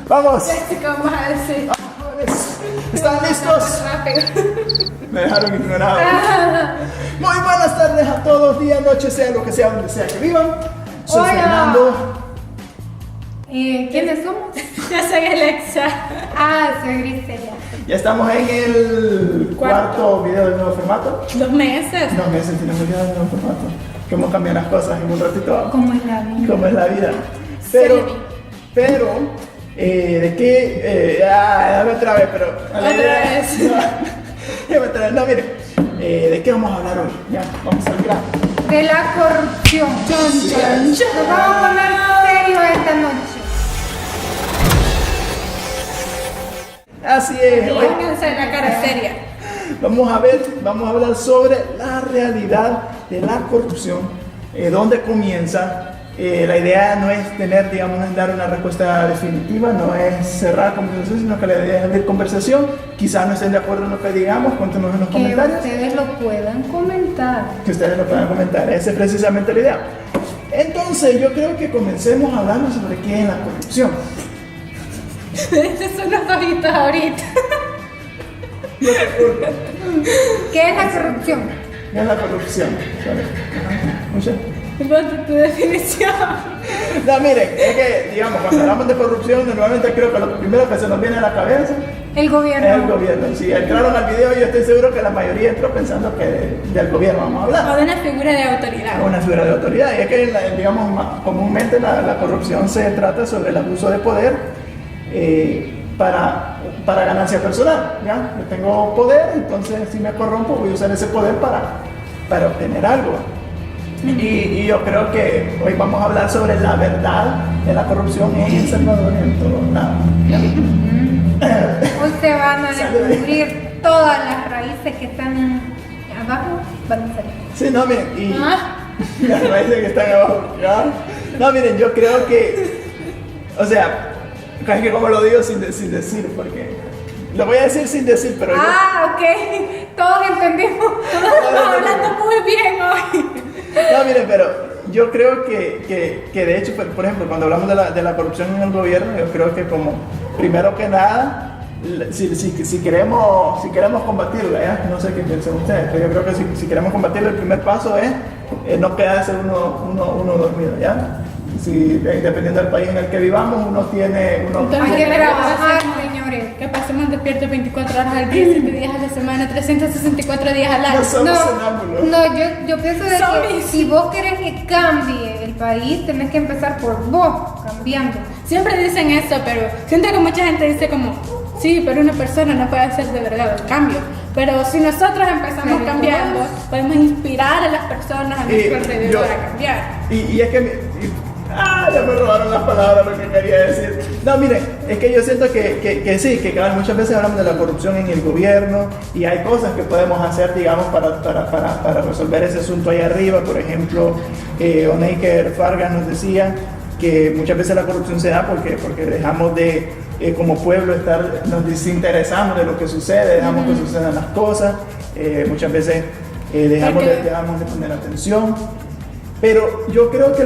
Vamos. Jessica, vamos a decir. ¿Están listos? Me dejaron ignorado. Muy buenas tardes a todos, día, noche, sea lo que sea, donde sea que vivan. Soy Hola. Fernando. ¿Quiénes somos? Yo soy Alexa. Soy Griselia. Ya estamos en el cuarto video del nuevo formato. 2 meses. 2 meses tenemos ya del nuevo formato. Cómo cambian las cosas en un ratito. ¿Cómo es la vida? Cómo es la vida. Se le vi. Pero, ¿de qué? Dame otra vez, pero. Otra vez. Dame otra vez. No, miren. ¿De qué vamos a hablar hoy? Ya, vamos al grano. De la corrupción. Nos vamos a poner serios esta noche. Así es. Hoy Pónganse la cara seria. vamos a hablar sobre la realidad de la corrupción, dónde comienza. La idea no es dar una respuesta definitiva, no es cerrar conversación, sino que la idea es abrir conversación. Quizás no estén de acuerdo en lo que digamos, cuéntenos en los Que comentarios. ustedes lo puedan comentar. Que ustedes lo puedan comentar, esa es precisamente la idea. Entonces, yo creo que comencemos hablando sobre qué es la corrupción. Estos son los ojitos ahorita. ¿Qué es la corrupción? ¿Qué es la corrupción? ¿Mucha? Ponte tu definición. No, miren, es que, digamos, cuando hablamos de corrupción, normalmente creo que lo primero que se nos viene a la cabeza El gobierno. es el gobierno. Si entraron al video, yo estoy seguro que la mayoría entró pensando que del gobierno vamos a O hablar. de una figura de autoridad. Una figura de autoridad. Y es que, digamos, comúnmente la corrupción se trata sobre el abuso de poder para ganancia personal. ¿Ya? Yo tengo poder, entonces si me corrompo voy a usar ese poder para obtener algo. Y yo creo que hoy vamos a hablar sobre la verdad de la corrupción en El Salvador y en todo lado. Hoy se van a descubrir todas las raíces que están abajo. Van a salir. Sí, no, miren, y Ah, las raíces que están abajo, ¿ya? No, miren, yo creo que, o sea, casi que como lo digo sin decir, porque lo voy a decir sin decir, pero Ok. Todos entendimos. estamos hablando muy bien hoy. no, miren, pero yo creo que de hecho, por ejemplo, cuando hablamos de la corrupción en el gobierno, yo creo que como, primero que nada, si queremos combatirla, ¿ya? No sé qué piensan ustedes, pero yo creo que si queremos combatirla, el primer paso es no quedarse uno dormido, ¿ya? Si, dependiendo del país en el que vivamos, uno tiene... Hay que trabajar, señores. Que pasemos despiertos 24 horas al día, 7 días a la semana, 364 días al año. No somos sonámbulos. No, yo pienso de que Zombies. si vos querés que cambie el país, tenés que empezar por vos, cambiando. Siempre dicen eso, pero siento que mucha gente dice como, sí, pero una persona no puede hacer de verdad el cambio. Pero si nosotros empezamos Pero cambiando, podemos inspirar a las personas a nuestro alrededor a cambiar. Y es que... ya me robaron las palabras lo que quería decir. No, miren, es que yo siento que sí, que muchas veces hablamos de la corrupción en el gobierno y hay cosas que podemos hacer, digamos, para resolver ese asunto ahí arriba. Por ejemplo, Oneiker Fargas nos decía que muchas veces la corrupción se da porque dejamos de, como pueblo, nos desinteresamos de lo que sucede, dejamos que sucedan las cosas, muchas veces dejamos de poner atención. Pero yo creo que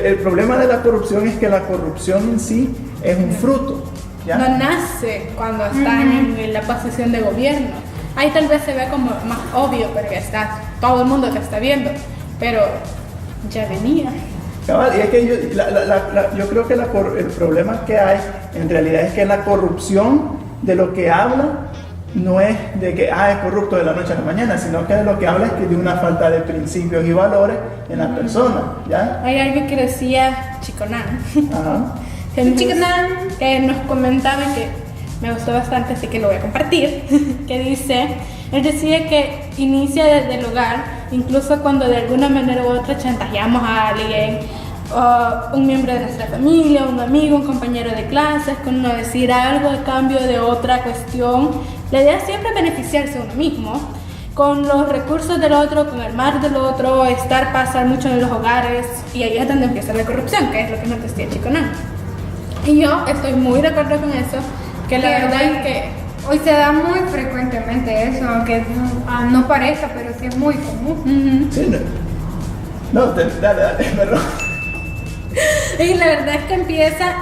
el problema de la corrupción es que la corrupción en sí es un fruto, ¿ya? No nace cuando están en la posición de gobierno. Ahí tal vez se ve como más obvio porque está todo el mundo que está viendo, pero ya venía. Cabal, y es que yo creo que el problema que hay en realidad es que la corrupción de lo que habla no es de que es corrupto de la noche a la mañana, sino que de lo que habla es que de una falta de principios y valores en la persona, ¿ya? Hay algo que decía Chiconán, Ajá. que nos comentaba que me gustó bastante, así que lo voy a compartir, que dice, él decía que inicia desde el hogar, incluso cuando de alguna manera u otra chantajeamos a alguien, o un miembro de nuestra familia, un amigo, un compañero de clases, con no decir algo a cambio de otra cuestión. La idea es siempre beneficiarse a uno mismo, con los recursos del otro, con el mar del otro, pasar mucho en los hogares, y ahí es donde empieza la corrupción, que es lo que nos decía Chiconán. Y yo estoy muy de acuerdo con eso, que la verdad es que Hoy se da muy frecuentemente eso, aunque no parezca, pero sí es muy común. Sí, no, dale, perdón. y la verdad es que empieza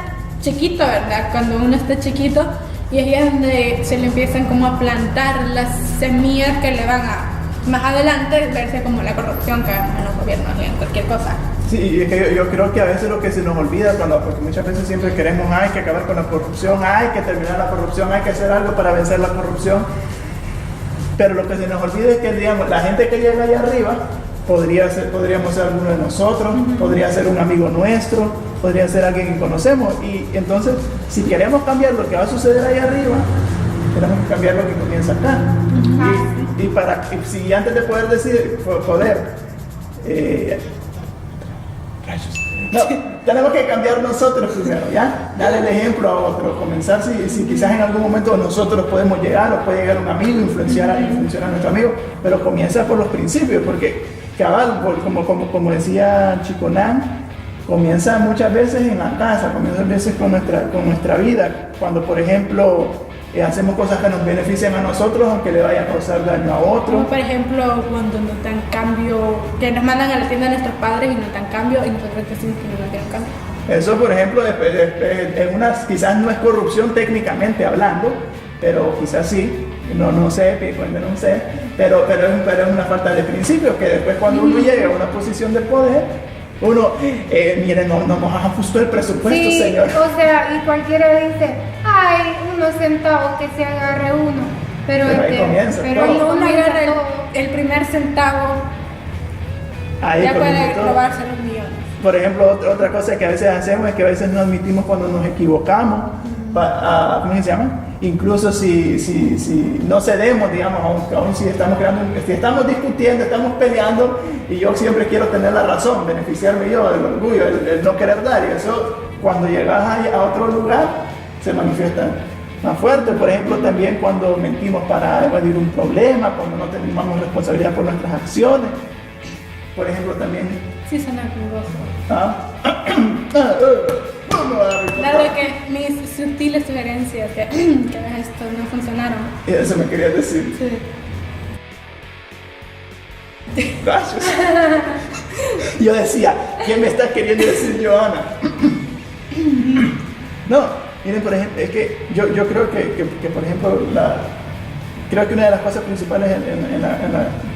chiquito, ¿verdad? Cuando uno está chiquito, y ahí es donde se le empiezan como a plantar las semillas que le van a, más adelante, verse como la corrupción que vemos en los gobiernos y en cualquier cosa. Sí, es que yo creo que a veces lo que se nos olvida, porque muchas veces siempre queremos, hay que acabar con la corrupción, hay que terminar la corrupción, hay que hacer algo para vencer la corrupción, pero lo que se nos olvida es que, digamos, la gente que llega allá arriba, podríamos ser alguno de nosotros, podría ser un amigo nuestro, podría ser alguien que conocemos, y entonces, si queremos cambiar lo que va a suceder allá arriba, tenemos que cambiar lo que comienza acá. Si antes de poder decir, no, tenemos que cambiar nosotros primero, ¿ya? Darle el ejemplo a otro, comenzar si quizás en algún momento nosotros podemos llegar, o puede llegar un amigo, influenciar a nuestro amigo, pero comienza por los principios, porque cabal, como decía Chiconán, comienza muchas veces en la casa, comienza a veces con nuestra vida, cuando por ejemplo hacemos cosas que nos benefician a nosotros, aunque le vaya a causar daño a otro. Como por ejemplo cuando nos dan cambio, que nos mandan a la tienda a nuestros padres y nos dan cambio y nosotros decimos que no nos dieron cambio. Eso por ejemplo quizás no es corrupción técnicamente hablando, pero quizás sí, no sé, pero es una falta de principios, que después cuando uno llega a una posición de poder, uno, miren, no nos ajustó el presupuesto, sí, señor. O sea, y cualquiera dice, ay, unos centavos que se agarre uno. Pero ahí comienza. Cuando uno agarra el primer centavo, ahí ya puede todo. robarse los millones. Por ejemplo, otra cosa que a veces hacemos es que a veces no admitimos cuando nos equivocamos. ¿Cómo se llama? Incluso si no cedemos, digamos, aún si estamos discutiendo, estamos peleando, y yo siempre quiero tener la razón, beneficiarme yo del orgullo, el no querer dar, y eso cuando llegas a otro lugar se manifiesta más fuerte. Por ejemplo, también cuando mentimos para evadir un problema, cuando no tenemos responsabilidad por nuestras acciones. Por ejemplo, también... Sí, suena ruidoso. Dado que mis sutiles sugerencias que esto no funcionaron. Y eso me quería decir. Sí. Gracias. Yo decía, ¿qué me está queriendo decir Joana? No, miren, por ejemplo, es que yo creo que por ejemplo, creo que una de las cosas principales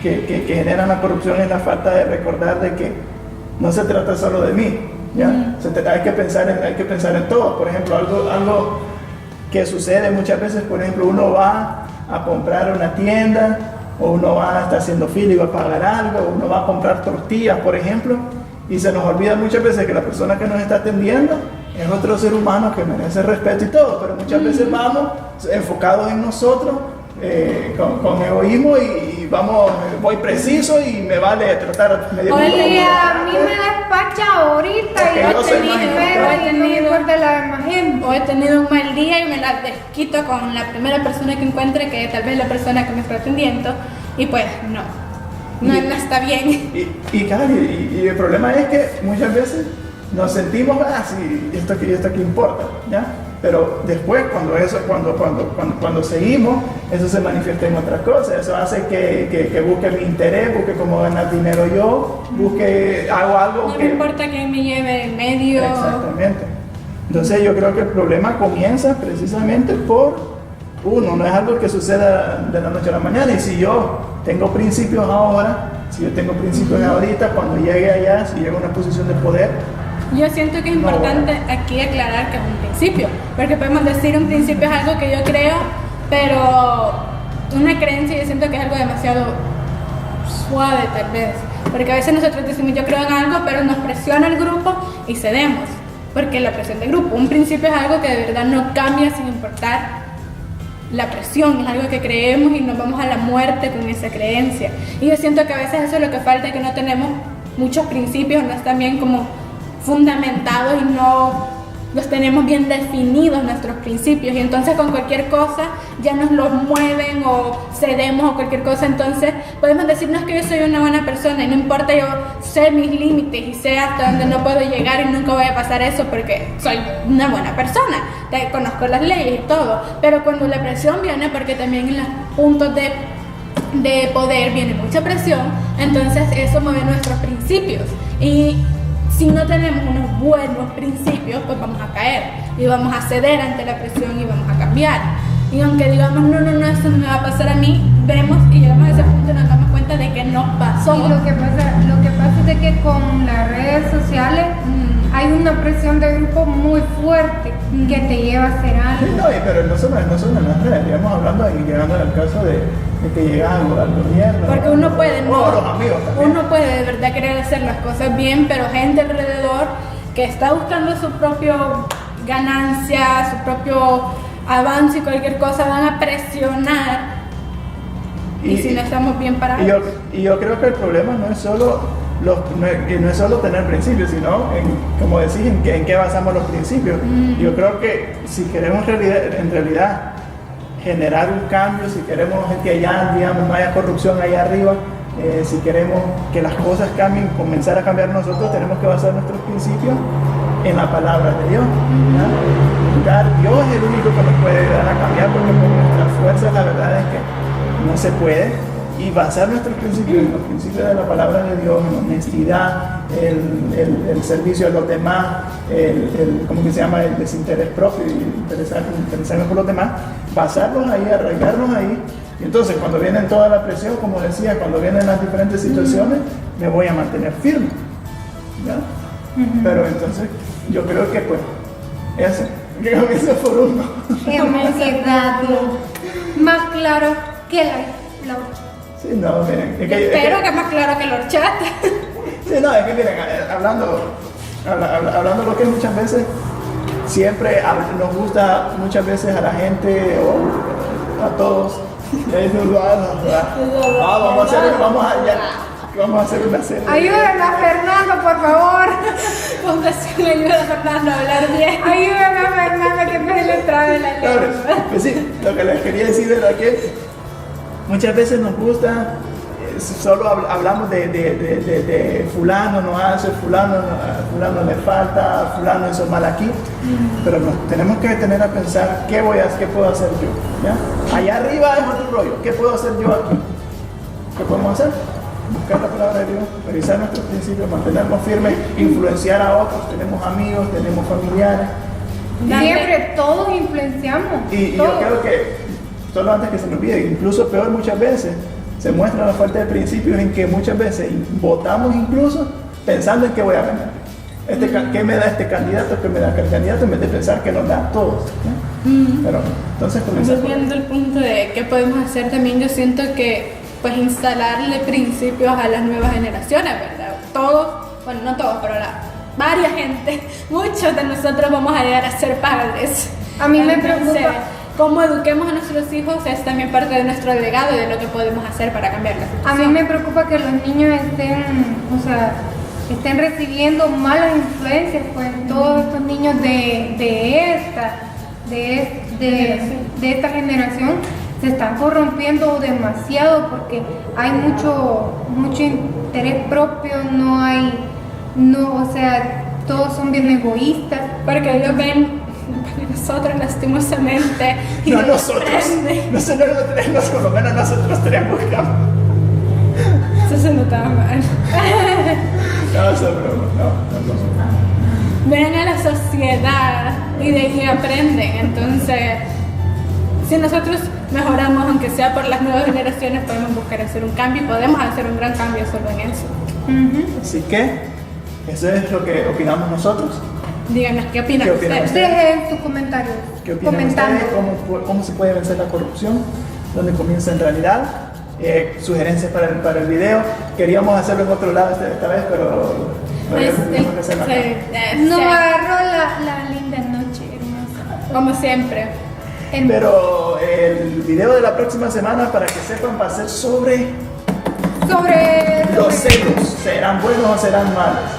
que generan la corrupción es la falta de recordar de que no se trata solo de mí, ¿ya? Hay que pensar en todo. Por ejemplo, algo que sucede muchas veces, por ejemplo, uno va a comprar una tienda, o uno va a estar haciendo fila y va a pagar algo, o uno va a comprar tortillas, por ejemplo, y se nos olvida muchas veces que la persona que nos está atendiendo es otro ser humano que merece respeto y todo, pero muchas veces vamos enfocados en nosotros, con egoísmo, y voy preciso y me vale tratar medio. Oye, a mí me despacha ahorita y yo tenía y no me importa la demás gente. O he tenido un mal día y me la desquito con la primera persona que encuentre, que tal vez la persona que me está atendiendo, y pues no está bien. Y el problema es que muchas veces nos sentimos, sí, esto que importa, ¿ya? Pero después, cuando seguimos, eso se manifiesta en otras cosas. Eso hace que busque mi interés, busque cómo ganar dinero yo, hago algo no me importa que me lleve en medio. Exactamente. Entonces yo creo que el problema comienza precisamente por uno, no es algo que suceda de la noche a la mañana. Y si yo tengo principios ahora, si yo tengo principios ahorita, cuando llegue allá, si llego a una posición de poder, yo siento que es importante aquí aclarar que es un principio, porque podemos decir un principio es algo que yo creo, pero una creencia yo siento que es algo demasiado suave tal vez, porque a veces nosotros decimos yo creo en algo, pero nos presiona el grupo y cedemos, porque la presión del grupo. Un principio es algo que de verdad no cambia sin importar la presión, es algo que creemos y nos vamos a la muerte con esa creencia. Y yo siento que a veces eso es lo que falta, que no tenemos muchos principios, no están bien como fundamentados y no los tenemos bien definidos nuestros principios, y entonces con cualquier cosa ya nos los mueven o cedemos o cualquier cosa. Entonces podemos decirnos que yo soy una buena persona y no importa, yo sé mis límites y sé hasta dónde no puedo llegar y nunca voy a pasar eso porque soy una buena persona, conozco las leyes y todo. Pero cuando la presión viene, porque también en los puntos de poder viene mucha presión, entonces eso mueve nuestros principios. Y si no tenemos unos buenos principios, pues vamos a caer y vamos a ceder ante la presión y vamos a cambiar. Y aunque digamos, no, esto no me va a pasar a mí, vemos y llegamos a ese punto y nos damos cuenta de que nos pasó. Y lo que pasa es de que con las redes sociales hay una presión de grupo muy fuerte que te lleva a hacer algo. Sí, no, pero no solo en las redes, digamos, hablando y llegando al caso de que llegas al gobierno. Porque uno puede, ¿no? O los amigos también. Uno puede de verdad querer hacer las cosas bien, pero gente alrededor que está buscando su propio ganancia, su propio avance y cualquier cosa van a presionar. Y si no estamos bien parados. Y yo creo que el problema no es solo tener principios, sino como decís, en qué basamos los principios. Yo creo que si queremos en realidad generar un cambio, si queremos que allá, digamos, no haya corrupción allá arriba, si queremos que las cosas cambien, comenzar a cambiar nosotros, tenemos que basar nuestros principios en la palabra de Dios. Dios es el único que nos puede ayudar a cambiar, porque con nuestras fuerzas la verdad es que no se puede. Y basar nuestros principios en los principios de la palabra de Dios, en la honestidad, el servicio a los demás, ¿cómo que se llama? El desinterés propio y interesarnos por los demás, basarlos ahí, arraigarnos ahí. Y entonces cuando viene toda la presión, como decía, cuando vienen las diferentes situaciones, me voy a mantener firme, ¿ya? Pero entonces yo creo que pues eso, que comienza por uno. Hemos quedado más claro que la Sí, no, miren. Espero que más claro que la horchata. Sí, no, es que miren, hablando lo que muchas veces, siempre nos gusta muchas veces a la gente o a todos. Vamos a hacer una serie. Ayúdame a Fernando, por favor. Fundación ayuda a Fernando a hablar bien. Ayúdame a Fernando que me le trae la lengua. Pues sí, lo que les quería decir era que muchas veces nos gusta, solo hablamos de fulano no hace, fulano le falta, fulano hizo mal aquí, pero nos tenemos que detener a pensar qué puedo hacer yo, ¿ya? Allá arriba es otro rollo, ¿qué puedo hacer yo aquí? ¿Qué podemos hacer? Buscar la palabra de Dios, revisar nuestros principios, mantenernos firmes, influenciar a otros, tenemos amigos, tenemos familiares. Siempre todos influenciamos. Y yo creo que solo antes que se me olvide, incluso peor muchas veces, se muestra la falta de principios en que muchas veces votamos incluso pensando en qué voy a ganar. ¿Qué me da este candidato? ¿Qué me da aquel candidato? En vez de pensar que nos da a todos, ¿no? Pero entonces comenzamos. Viendo el punto de qué podemos hacer también, yo siento que pues instalarle principios a las nuevas generaciones, ¿verdad? Todos, bueno, no todos, pero varias gente, muchos de nosotros vamos a llegar a ser padres. A mí me preocupa. Cómo eduquemos a nuestros hijos es también parte de nuestro legado y de lo que podemos hacer para cambiar la situación. A mí me preocupa que los niños estén recibiendo malas influencias, pues todos estos niños de esta generación se están corrompiendo demasiado porque hay mucho interés propio, todos son bien egoístas. Porque ellos ven nosotros lastimosamente y no nosotros por lo menos nosotros tenemos campo. Eso se notaba mal. No, eso es broma, no. Ven a la sociedad y de ahí aprenden. Entonces, si nosotros mejoramos, aunque sea por las nuevas generaciones, podemos buscar hacer un cambio y podemos hacer un gran cambio solo en eso. Así que eso es lo que opinamos nosotros. Díganos qué opinan ustedes. Dejen sus comentarios. ¿Qué opinan ustedes? ¿Cómo se puede vencer la corrupción? ¿Dónde comienza en realidad? Sugerencias para el video. Queríamos hacerlo en otro lado esta vez, pero nos agarró la linda noche, hermosa. Como siempre. Pero el video de la próxima semana, para que sepan, va a ser sobre los celos. ¿Serán buenos o serán malos?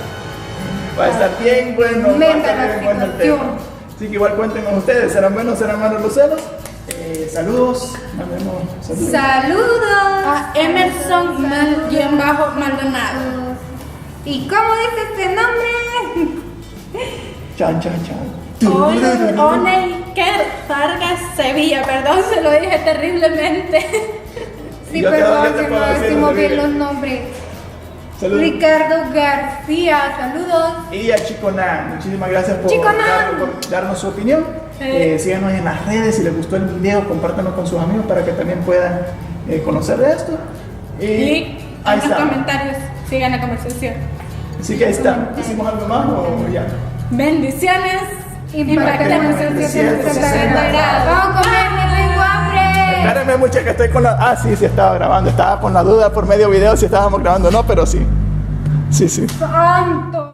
Va a estar bien bueno, va a estar bien bueno el tema. Así que igual cuenten con ustedes, ¿serán buenos o serán malos los celos? Saludos, mandemos saludos. Saludos a Emerson Maldonado. ¿Y cómo dice este nombre? Chan. Oneiker Vargas Sevilla, perdón, se lo dije terriblemente. Sí, perdón, si no decimos bien los nombres. Saludos. Ricardo García, saludos. Y a Chico Nan, muchísimas gracias por, Chico Nan. por darnos su opinión. Síganos en las redes, si les gustó el video, compártanlo con sus amigos para que también puedan conocer de esto. Y ahí en los está. comentarios sigan la conversación. Así que ahí está. ¿Hicimos algo más o ya? Bendiciones. Impactemos el Cierto, sí, Vamos a comer, me tengo hambre. Espérenme mucho que estoy con la... Ah, sí, sí estaba grabando. Estaba con la duda por medio video si estábamos grabando o no, pero sí. Sí, sí. Santo.